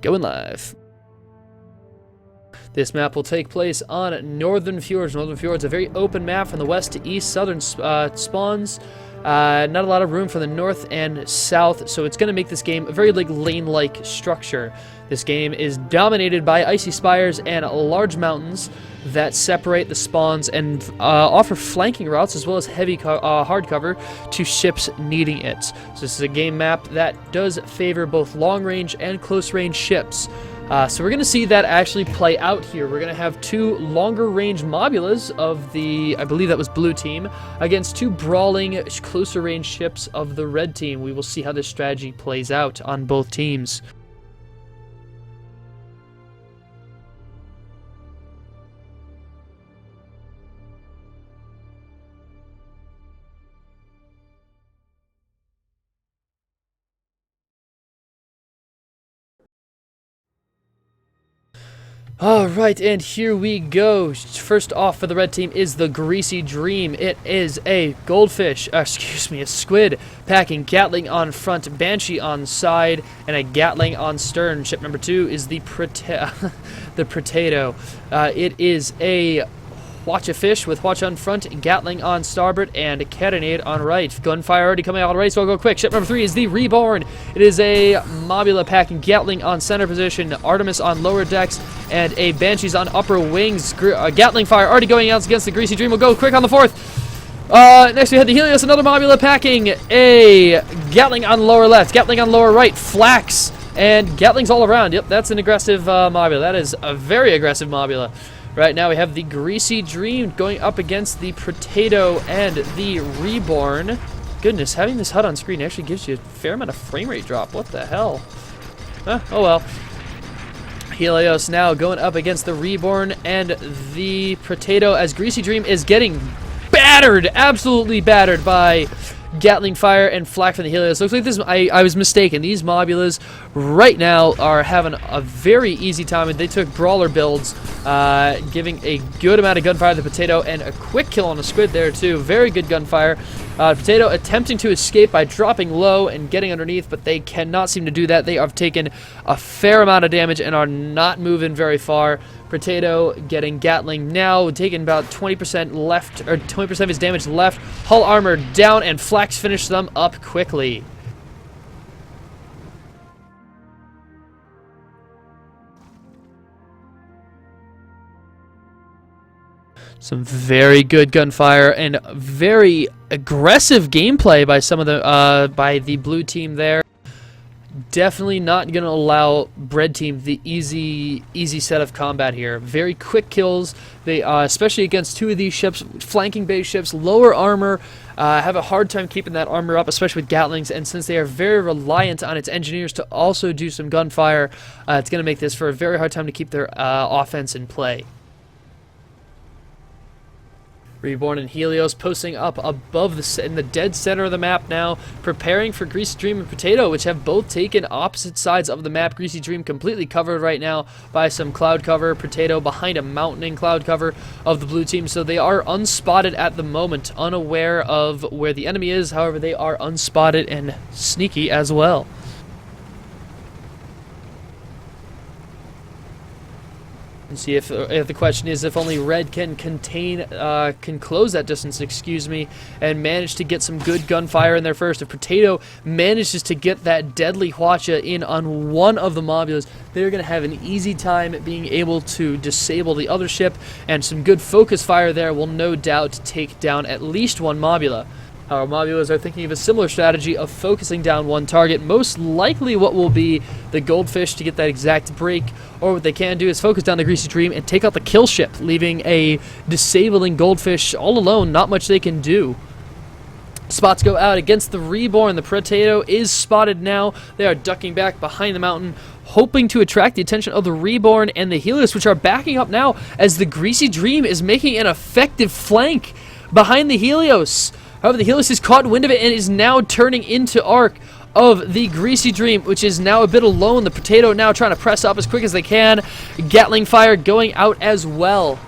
Going live. This map will take place on Northern Fjords. Northern Fjords, a very open map from the west to east. Southern spawns. Not a lot of room for the north and south, so it's going to make this game a very lane-like structure. This game is dominated by icy spires and large mountains that separate the spawns and offer flanking routes as well as heavy hard cover to ships needing it. So this is a game map that does favor both long-range and close-range ships. So we're going to see that actually play out here. We're going to have two longer-range mobulas of the, I believe that was blue team, against two brawling, closer-range ships of the red team. We will see how this strategy plays out on both teams. Alright, and here we go. First off for the red team is the Greasy Dream. It is a goldfish, a squid, packing Gatling on front, Banshee on side, and a Gatling on stern. Ship number 2 is the Potato. It is a Watch a Fish with Watch on front, Gatling on starboard, and Cannonade on right. Gunfire already coming out on right, so I'll go quick. Ship number 3 is the Reborn. It is a Mobula packing Gatling on center position, Artemis on lower decks, and a Banshees on upper wings. Gatling fire already going out against the Greasy Dream. We'll go quick on the 4th. Next we have the Helios, another Mobula packing a Gatling on lower left, Gatling on lower right, Flax, and Gatlings all around. Yep, that's an aggressive Mobula. That is a very aggressive Mobula. Right now we have the Greasy Dream going up against the Potato and the Reborn. Goodness, having this HUD on screen actually gives you a fair amount of frame rate drop. What the hell? Oh well. Helios now going up against the Reborn and the Potato as Greasy Dream is getting battered, absolutely battered by Gatling fire and flak from the Helios. Looks like this. I was mistaken. These Mobulas right now are having a very easy time. They took brawler builds, giving a good amount of gunfire to the Potato and a quick kill on the squid there too. Very good gunfire. Potato attempting to escape by dropping low and getting underneath, but they cannot seem to do that. They have taken a fair amount of damage and are not moving very far. Potato getting Gatling now, taking about 20% left, or 20% of his damage left. Hull armor down, and Flax finish them up quickly. Some very good gunfire and very aggressive gameplay by some of the by the blue team there. Definitely not going to allow red team the easy set of combat here. Very quick kills. They especially against two of these ships, flanking base ships, lower armor, have a hard time keeping that armor up, especially with Gatlings. And since they are very reliant on its engineers to also do some gunfire, it's going to make this for a very hard time to keep their offense in play. Reborn and Helios posting up above in the dead center of the map now, preparing for Greasy Dream and Potato, which have both taken opposite sides of the map. Greasy Dream completely covered right now by some cloud cover. Potato behind a mountain in cloud cover of the blue team, so they are unspotted at the moment, unaware of where the enemy is. However, they are unspotted and sneaky as well. And see if the question is if only red can close that distance, and manage to get some good gunfire in there first. If Potato manages to get that deadly Hwacha in on one of the Mobulas, they're going to have an easy time being able to disable the other ship, and some good focus fire there will no doubt take down at least one Mobula. Our Mobulas are thinking of a similar strategy of focusing down one target, most likely what will be the Goldfish to get that exact break, or what they can do is focus down the Greasy Dream and take out the kill ship, leaving a disabling Goldfish all alone, not much they can do. Spots go out against the Reborn. The Potato is spotted now. They are ducking back behind the mountain, hoping to attract the attention of the Reborn and the Helios, which are backing up now as the Greasy Dream is making an effective flank behind the Helios. However, the Helios has caught wind of it and is now turning into arc of the Greasy Dream, which is now a bit alone. The Potato now trying to press up as quick as they can. Gatling fire going out as well.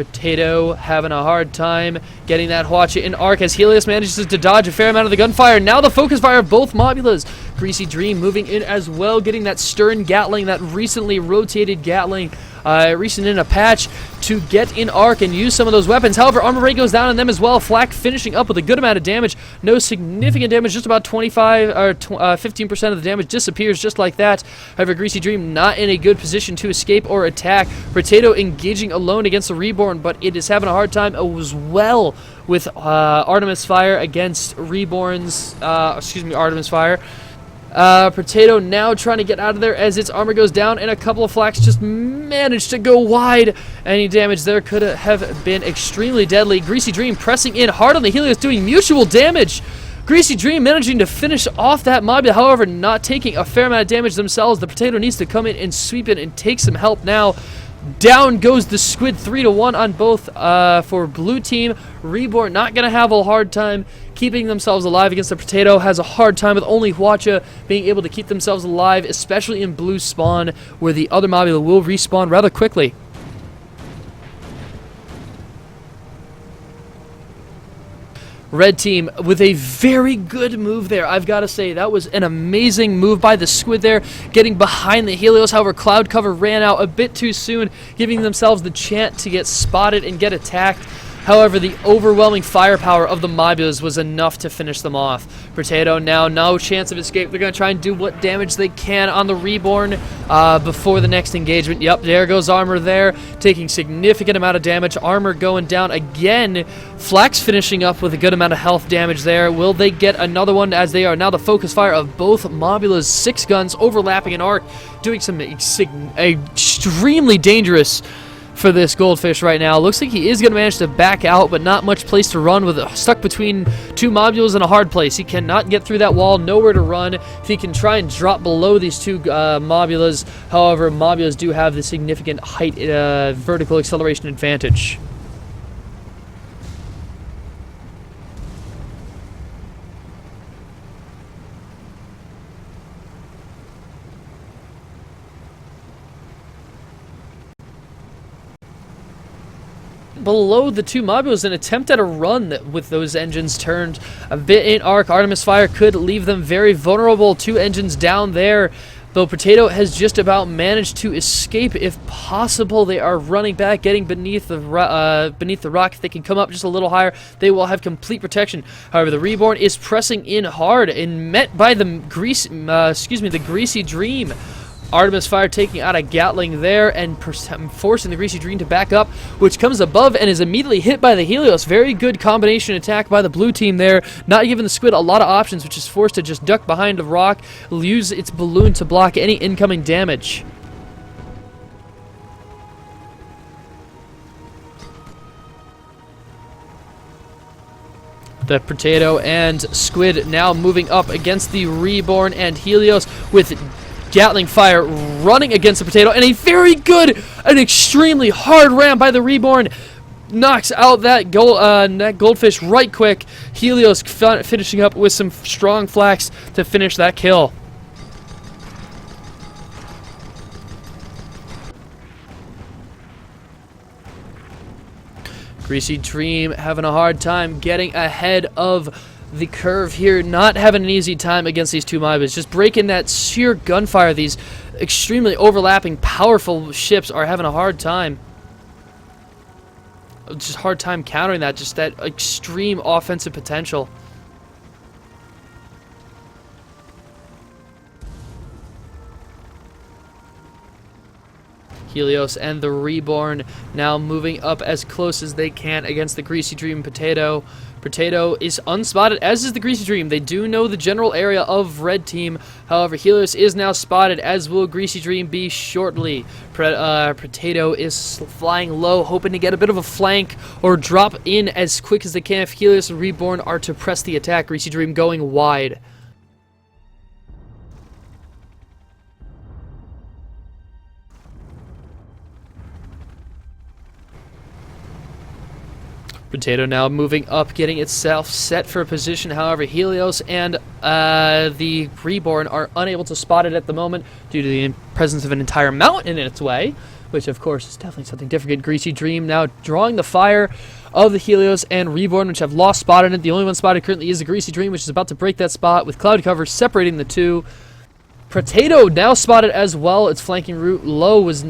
Potato having a hard time getting that Hwacha in arc as Helios manages to dodge a fair amount of the gunfire. Now the focus fire of both Mobulas. Greasy Dream moving in as well, getting that Stern Gatling, that recently rotated Gatling, recent in a patch, to get in arc and use some of those weapons. However, armor rate goes down on them as well. Flak finishing up with a good amount of damage. No significant damage, just about 25 or 15% of the damage disappears just like that. However, Greasy Dream not in a good position to escape or attack. Potato engaging alone against the Reborn, but it is having a hard time as well with Artemis Fire against Reborn's, Artemis Fire. Potato now trying to get out of there as its armor goes down, and a couple of flaks just managed to go wide. Any damage there could have been extremely deadly. Greasy Dream pressing in hard on the Helios, doing mutual damage. Greasy Dream managing to finish off that Mobula, however, not taking a fair amount of damage themselves. The Potato needs to come in and sweep it and take some help now. Down goes the Squid, 3-1 on both for blue team. Reborn not going to have a hard time keeping themselves alive against the Potato. Has a hard time with only Hwacha being able to keep themselves alive, especially in blue spawn, where the other Mobula will respawn rather quickly. Red team with a very good move there, I've got to say. That was an amazing move by the Squid there, getting behind the Helios. However, cloud cover ran out a bit too soon, giving themselves the chance to get spotted and get attacked. However, the overwhelming firepower of the Mobulas was enough to finish them off. Potato now, no chance of escape. They're going to try and do what damage they can on the Reborn before the next engagement. Yep, there goes armor there, taking significant amount of damage. Armor going down again. Flax finishing up with a good amount of health damage there. Will they get another one, as they are now the focus fire of both Mobulas? 6 guns overlapping an arc, doing some extremely dangerous for this Goldfish right now. Looks like he is going to manage to back out, but not much place to run, with stuck between 2 Mobulas in a hard place. He cannot get through that wall, nowhere to run. If he can try and drop below these 2 Mobulas, however, Mobulas do have the significant height vertical acceleration advantage. Below the 2 Mobulas, an attempt at a run with those engines turned a bit in arc. Artemis Fire could leave them very vulnerable. 2 engines down there, though Potato has just about managed to escape if possible. They are running back, getting beneath the rock. If they can come up just a little higher, they will have complete protection. However, the Reborn is pressing in hard and met by the Greasy Dream. Artemis Fire taking out a Gatling there and forcing the Greasy Dream to back up, which comes above and is immediately hit by the Helios. Very good combination attack by the blue team there, not giving the Squid a lot of options, which is forced to just duck behind a rock, use its balloon to block any incoming damage. The Potato and Squid now moving up against the Reborn and Helios with Gatling Fire running against the Potato, and a very good and extremely hard ram by the Reborn knocks out that Goldfish right quick. Helios finishing up with some strong flaks to finish that kill. Greasy Dream having a hard time getting ahead of the curve here, not having an easy time against these 2 Mobulas. Just breaking that sheer gunfire. These extremely overlapping, powerful ships are having a hard time. Just hard time countering that. Just that extreme offensive potential. Helios and the Reborn now moving up as close as they can against the Greasy Dream Potato. Potato is unspotted, as is the Greasy Dream. They do know the general area of Red Team. However, Helios is now spotted, as will Greasy Dream be shortly. Potato is flying low, hoping to get a bit of a flank or drop in as quick as they can if Helios and Reborn are to press the attack. Greasy Dream going wide. Potato now moving up, getting itself set for a position. However, Helios and the Reborn are unable to spot it at the moment due to the presence of an entire mountain in its way. which of course is definitely something different. Greasy Dream now drawing the fire of the Helios and Reborn, which have lost spot in it. The only one spotted currently is the Greasy Dream, which is about to break that spot with cloud cover separating the two. Potato now spotted as well. Its flanking route low was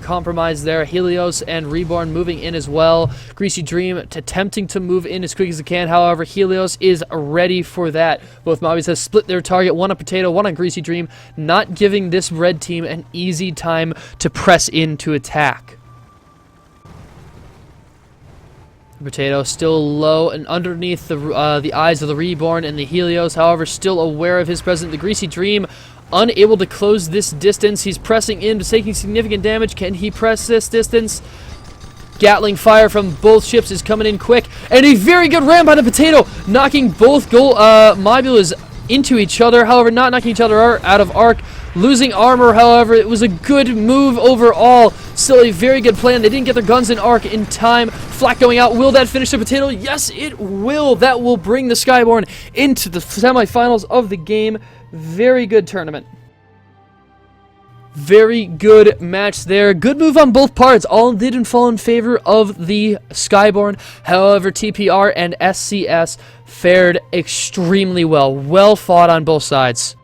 compromised there. Helios and Reborn moving in as well. Greasy Dream attempting to move in as quick as it can. However, Helios is ready for that. Both mobbies have split their target. One on Potato, one on Greasy Dream, not giving this red team an easy time to press in to attack. Potato still low and underneath the eyes of the Reborn and the Helios. However, still aware of his presence. The Greasy Dream unable to close this distance. He's pressing in, taking significant damage. Can he press this distance? Gatling fire from both ships is coming in quick. And a very good ram by the Potato, knocking both mobulas into each other. However, not knocking each other out of arc. Losing armor, however, it was a good move overall. Still a very good plan. They didn't get their guns in arc in time. Flak going out. Will that finish the Potato? Yes, it will. That will bring the Skyborne into the semifinals of the game. Very good tournament. Very good match there. Good move on both parts. All didn't fall in favor of the Skyborne. However, TPR and SCS fared extremely well. Well fought on both sides.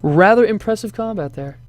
Rather impressive combat there.